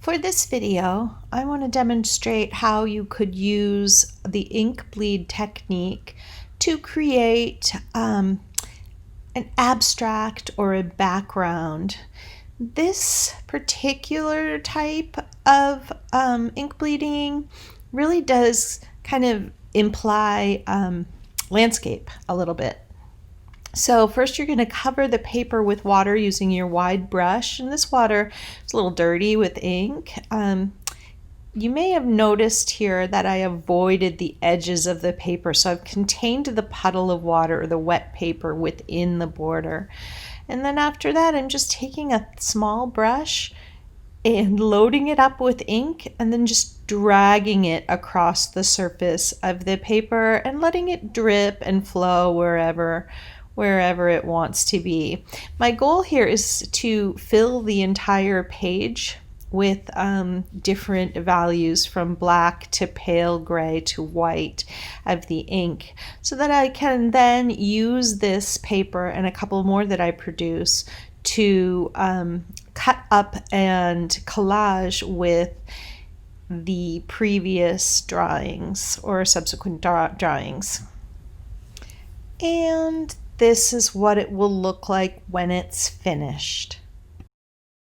For this video, I want to demonstrate how you could use the ink bleed technique to create an abstract or a background. This particular type of ink bleeding really does kind of imply landscape a little bit. So first you're going to cover the paper with water using your wide brush, and this water is a little dirty with ink. You may have noticed here that I avoided the edges of the paper, so I've contained the puddle of water or the wet paper within the border. And then after that, I'm just taking a small brush and loading it up with ink and then just dragging it across the surface of the paper and letting it drip and flow wherever it wants to be. My goal here is to fill the entire page with different values from black to pale gray to white of the ink, so that I can then use this paper and a couple more that I produce to cut up and collage with the previous drawings or subsequent drawings. And this is what it will look like when it's finished.